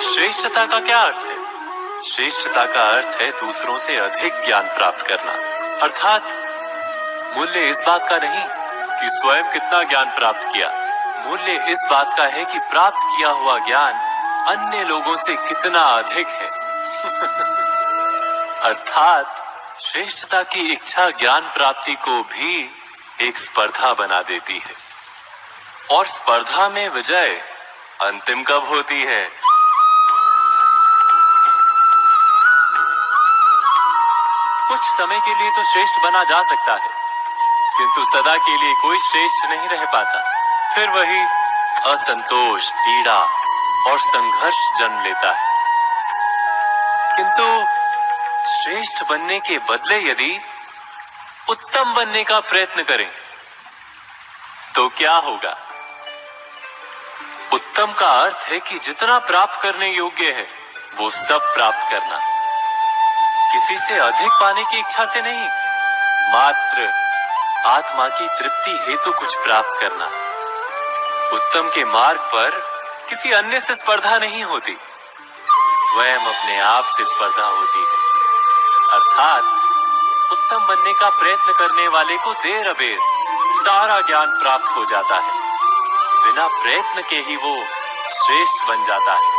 श्रेष्ठता का क्या अर्थ है? श्रेष्ठता का अर्थ है दूसरों से अधिक ज्ञान प्राप्त करना। अर्थात मूल्य इस बात का नहीं कि स्वयं कितना ज्ञान प्राप्त किया, मूल्य इस बात का है कि प्राप्त किया हुआ ज्ञान अन्य लोगों से कितना अधिक है। अर्थात श्रेष्ठता की इच्छा ज्ञान प्राप्ति को भी एक स्पर्धा बना देती है, और स्पर्धा में विजय अंतिम कब होती है? कुछ समय के लिए तो श्रेष्ठ बना जा सकता है, किंतु सदा के लिए कोई श्रेष्ठ नहीं रह पाता। फिर वही असंतोष, पीड़ा और संघर्ष जन्म लेता है। किंतु श्रेष्ठ बनने के बदले यदि उत्तम बनने का प्रयत्न करें तो क्या होगा? उत्तम का अर्थ है कि जितना प्राप्त करने योग्य है वो सब प्राप्त करना, किसी से अधिक पाने की इच्छा से नहीं, मात्र आत्मा की तृप्ति हेतु कुछ प्राप्त करना। उत्तम के मार्ग पर किसी अन्य से स्पर्धा नहीं होती, स्वयं अपने आप से स्पर्धा होती है। अर्थात उत्तम बनने का प्रयत्न करने वाले को देर अबेर सारा ज्ञान प्राप्त हो जाता है, बिना प्रयत्न के ही वो श्रेष्ठ बन जाता है।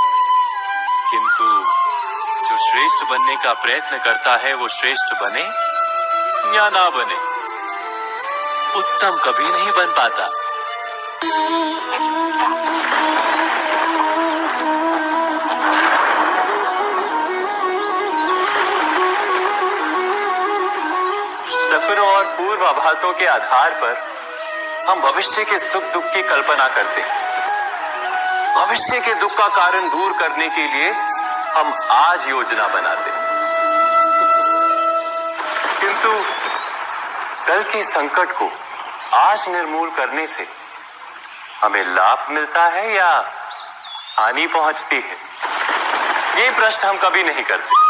किंतु जो श्रेष्ठ बनने का प्रयत्न करता है वो श्रेष्ठ बने या ना बने, उत्तम कभी नहीं बन पाता। सपनों और पूर्वाभासों के आधार पर हम भविष्य के सुख दुख की कल्पना करते हैं। भविष्य के दुख का कारण दूर करने के लिए हम आज योजना बनाते हैं, किंतु कल के संकट को आज निर्मूल करने से हमें लाभ मिलता है या हानि पहुंचती है, ये प्रश्न हम कभी नहीं करते।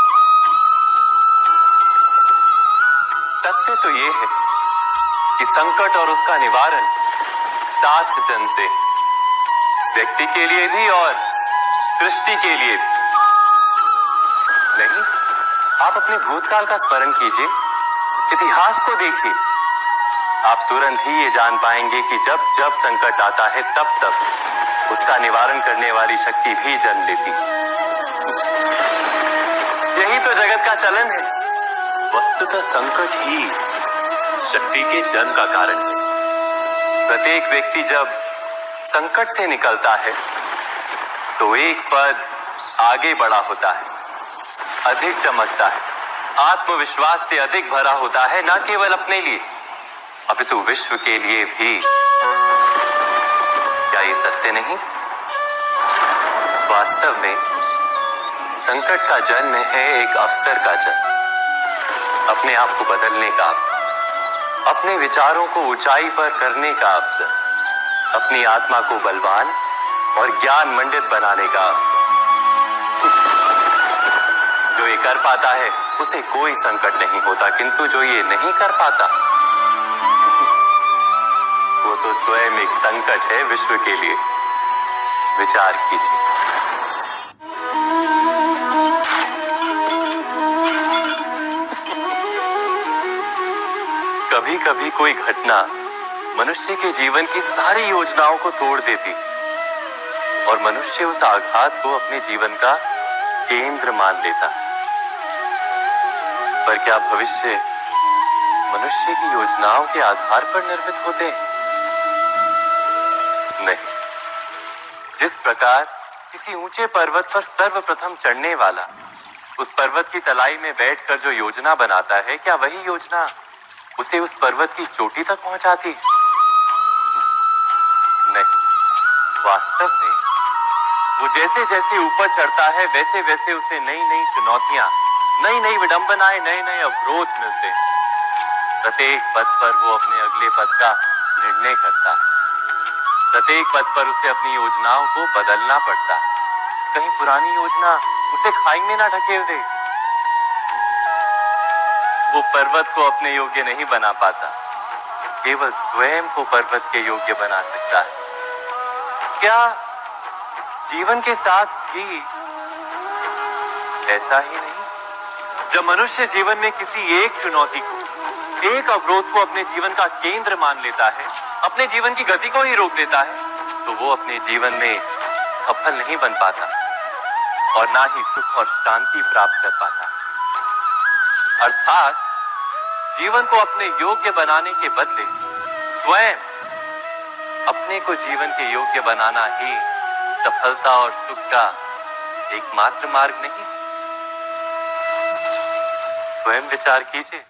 सत्य तो ये है कि संकट और उसका निवारण सात जन से, व्यक्ति के लिए भी और सृष्टि के लिए भी। नहीं, आप अपने भूतकाल का स्मरण कीजिए, इतिहास को देखिए, आप तुरंत ही ये जान पाएंगे कि जब जब संकट आता है तब तब उसका निवारण करने वाली शक्ति भी जन्म लेती। यही तो जगत का चलन है। वस्तुतः संकट ही शक्ति के जन्म का कारण है। प्रत्येक व्यक्ति जब संकट से निकलता है तो एक पद आगे बढ़ा होता है, अधिक चमकता है, आत्मविश्वास से अधिक भरा होता है, न केवल अपने लिए अपितु विश्व के लिए भी। क्या ये सत्य नहीं? वास्तव में संकट का जन्म है एक अवसर का जन्म, अपने आप को बदलने का, अपने विचारों को ऊंचाई पर करने का अवसर, अपनी आत्मा को बलवान और ज्ञान मंडित बनाने का अवसर। जो ये कर पाता है उसे कोई संकट नहीं होता, किंतु जो ये नहीं कर पाता वो तो स्वयं एक संकट है विश्व के लिए। विचार कीजिए। कभी कभी कोई घटना मनुष्य के जीवन की सारी योजनाओं को तोड़ देती और मनुष्य उस आघात को अपने जीवन का केंद्र मान लेता। पर क्या भविष्य मनुष्य की योजनाओं के आधार पर निर्मित होते हैं? नहीं। जिस प्रकार किसी ऊंचे पर्वत पर सर्वप्रथम चढ़ने वाला उस पर्वत की तलाई में बैठकर जो योजना बनाता है, क्या वही योजना उसे उस पर्वत की चोटी तक पहुंचाती? नहीं। वास्तव में वो जैसे जैसे ऊपर चढ़ता है वैसे वैसे उसे नई नई चुनौतियां, नई नई विडंबनाएं, नए नए अवरोध मिलते हैं। प्रत्येक पद पर वो अपने अगले पद का निर्णय करता है। प्रत्येक पद पर उसे अपनी योजनाओं को बदलना पड़ता है। कहीं पुरानी योजना उसे खाई में ना ढकेल दे। वो पर्वत को अपने योग्य नहीं बना पाता, केवल स्वयं को पर्वत के योग्य बना सकता है। क्या जीवन के साथ भी ऐसा ही नहीं, जब मनुष्य जीवन में किसी एक चुनौती को, एक अवरोध को अपने जीवन का केंद्र मान लेता है, अपने जीवन की गति को ही रोक देता है, तो वो अपने जीवन में सफल नहीं बन पाता और ना ही सुख और शांति प्राप्त कर पाता। अर्थात जीवन को अपने योग्य बनाने के बदले स्वयं अपने को जीवन के योग्य बनाना ही सफलता और सुख का एकमात्र मार्ग नहीं। स्वयं विचार कीजिए।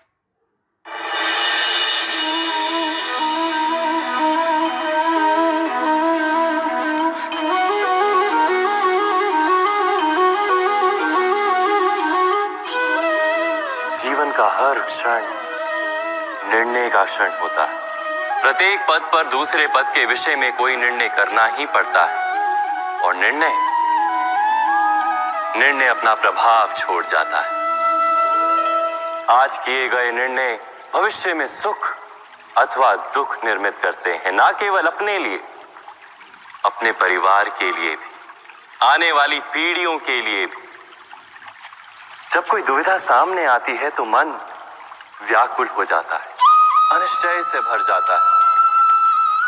जीवन का हर क्षण निर्णय का क्षण होता है। प्रत्येक पद पर दूसरे पद के विषय में कोई निर्णय करना ही पड़ता है और निर्णय अपना प्रभाव छोड़ जाता है। आज किए गए निर्णय भविष्य में सुख अथवा दुख निर्मित करते हैं, ना केवल अपने लिए, अपने परिवार के लिए भी, आने वाली पीढ़ियों के लिए भी। जब कोई दुविधा सामने आती है तो मन व्याकुल हो जाता है, अनिश्चय से भर जाता है।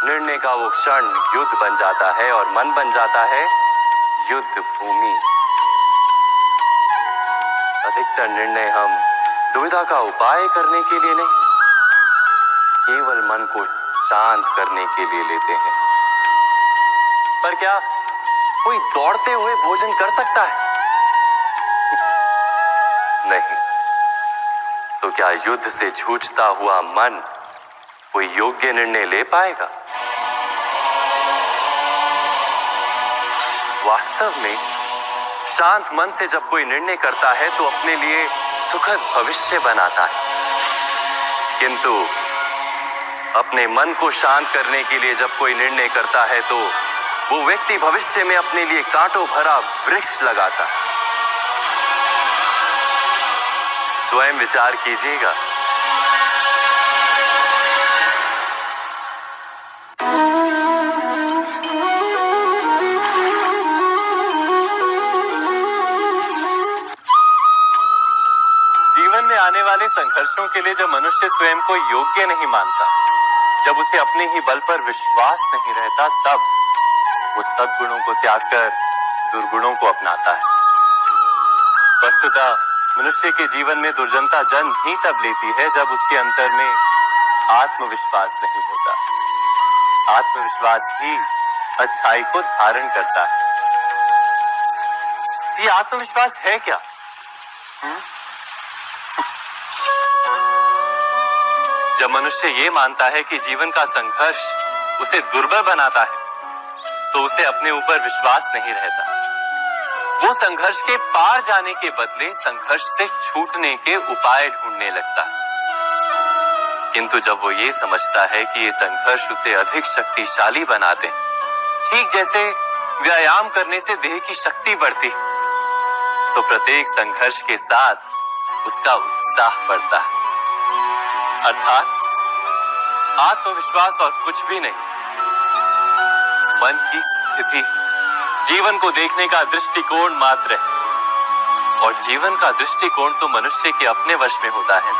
निर्णय का वो क्षण युद्ध बन जाता है और मन बन जाता है युद्ध भूमि। अधिकतर निर्णय हम दुविधा का उपाय करने के लिए नहीं, केवल मन को शांत करने के लिए लेते हैं। पर क्या कोई दौड़ते हुए भोजन कर सकता है? नहीं। तो क्या युद्ध से जूझता हुआ मन कोई योग्य निर्णय ले पाएगा? वास्तव में शांत मन से जब कोई निर्णय करता है तो अपने लिए सुखद भविष्य बनाता है, किंतु अपने मन को शांत करने के लिए जब कोई निर्णय करता है तो वो व्यक्ति भविष्य में अपने लिए कांटों भरा वृक्ष लगाता है। स्वयं विचार कीजिएगा। जीवन में आने वाले संघर्षों के लिए जब मनुष्य स्वयं को योग्य नहीं मानता, जब उसे अपने ही बल पर विश्वास नहीं रहता, तब वो सद्गुणों को त्याग कर दुर्गुणों को अपनाता है। वस्तुतः मनुष्य के जीवन में दुर्जनता जन्म ही तब लेती है जब उसके अंतर में आत्मविश्वास नहीं होता। आत्मविश्वास ही अच्छाई को धारण करता है। ये आत्मविश्वास है क्या? जब मनुष्य ये मानता है कि जीवन का संघर्ष उसे दुर्बल बनाता है, तो उसे अपने ऊपर विश्वास नहीं रहता। वो संघर्ष के पार जाने के बदले संघर्ष से छूटने के उपाय ढूंढने लगता है। किंतु जब वो ये समझता है कि ये संघर्ष उसे अधिक शक्तिशाली बनाते हैं, ठीक जैसे व्यायाम करने से देह की शक्ति बढ़ती है, तो प्रत्येक संघर्ष के साथ उसका उत्साह बढ़ता है। अर्थात आत्मविश्वास और कुछ भी नहीं, मन की स्थिति, जीवन को देखने का दृष्टिकोण मात्र है। और जीवन का दृष्टिकोण तो मनुष्य के अपने वश में होता है।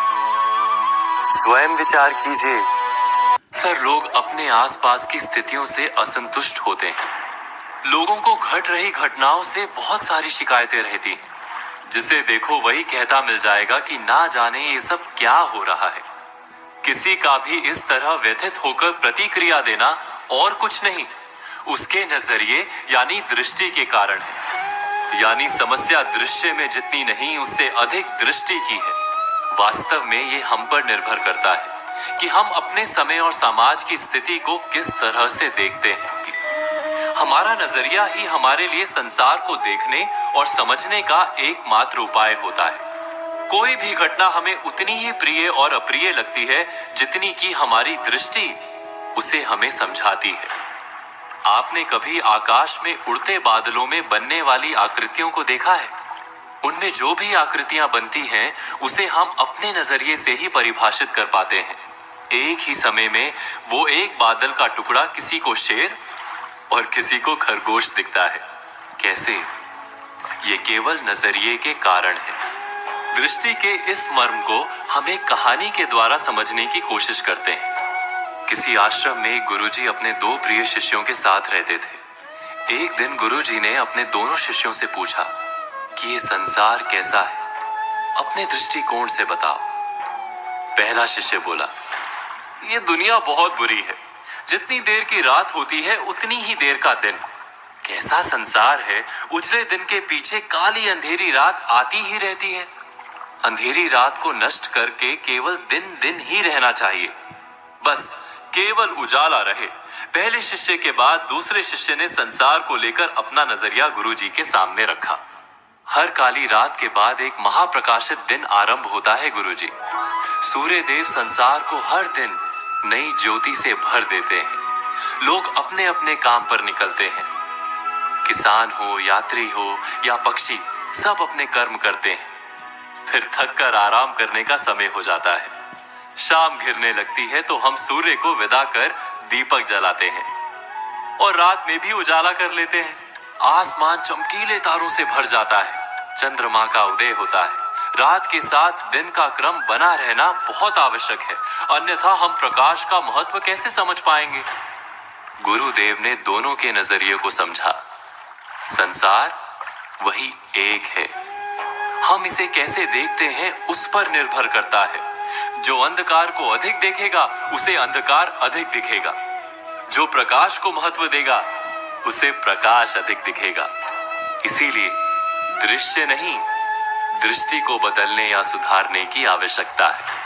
स्वयं विचार कीजिए। सर, लोग अपने आसपास की स्थितियों से असंतुष्ट होते हैं। लोगों को घट रही घटनाओं से बहुत सारी शिकायतें रहती हैं। जिसे देखो वही कहता मिल जाएगा कि ना जाने ये सब क्या हो रहा है। किसी का भी इस तरह व्यथित होकर प्रतिक्रिया देना और कुछ नहीं, उसके नजरिए यानी दृष्टि के कारण है। यानी समस्या दृश्य में जितनी नहीं, उससे अधिक दृष्टि की है। वास्तव में ये हम पर निर्भर करता है कि हम अपने समय और समाज की स्थिति को किस तरह से देखते हैं। हमारा नजरिया ही हमारे लिए संसार को देखने और समझने का एकमात्र उपाय होता है। कोई भी घटना हमें उतनी ही प्रिय और अप्रिय लगती है जितनी कि हमारी दृष्टि उसे हमें समझाती है। आपने कभी आकाश में उड़ते बादलों में बनने वाली आकृतियों को देखा है? उनमें जो भी आकृतियां बनती हैं, उसे हम अपने नजरिए से ही परिभाषित कर पाते हैं। एक ही समय में वो एक बादल का टुकड़ा किसी को शेर और किसी को खरगोश दिखता है। कैसे? ये केवल नजरिए के कारण है। दृष्टि के इस मर्म को हम एक कहानी के द्वारा समझने की कोशिश करते हैं। किसी आश्रम में एक गुरुजी अपने दो प्रिय शिष्यों के साथ रहते थे। एक दिन गुरुजी ने अपने दोनों शिष्यों से पूछा कि ये संसार कैसा है, अपने दृष्टिकोण से बताओ। पहला शिष्य बोला, ये दुनिया बहुत बुरी है। जितनी देर की रात होती है उतनी ही देर का दिन। कैसा संसार है, उजले दिन के पीछे काली अंधेरी रात आती ही रहती है। अंधेरी रात को नष्ट करके केवल दिन दिन ही रहना चाहिए, बस केवल उजाला रहे। पहले शिष्य के बाद दूसरे शिष्य ने संसार को लेकर अपना नजरिया गुरुजी के सामने रखा। हर काली रात के बाद एक महाप्रकाशित दिन आरंभ होता है गुरुजी। सूर्य देव संसार को हर दिन नई ज्योति से भर देते हैं। लोग अपने अपने काम पर निकलते हैं। किसान हो, यात्री हो या पक्षी, सब अपने कर्म करते हैं। फिर थक कर आराम करने का समय हो जाता है। शाम घिरने लगती है तो हम सूर्य को विदा कर दीपक जलाते हैं और रात में भी उजाला कर लेते हैं। आसमान चमकीले तारों से भर जाता है। चंद्रमा का उदय होता है। रात के साथ दिन का क्रम बना रहना बहुत आवश्यक है, अन्यथा हम प्रकाश का महत्व कैसे समझ पाएंगे। गुरुदेव ने दोनों के नजरिए को समझा। संसार वही एक है। हम इसे कैसे देखते हैं उस पर निर्भर करता है। जो अंधकार को अधिक देखेगा उसे अंधकार अधिक दिखेगा। जो प्रकाश को महत्व देगा उसे प्रकाश अधिक दिखेगा। इसीलिए दृश्य नहीं, दृष्टि को बदलने या सुधारने की आवश्यकता है।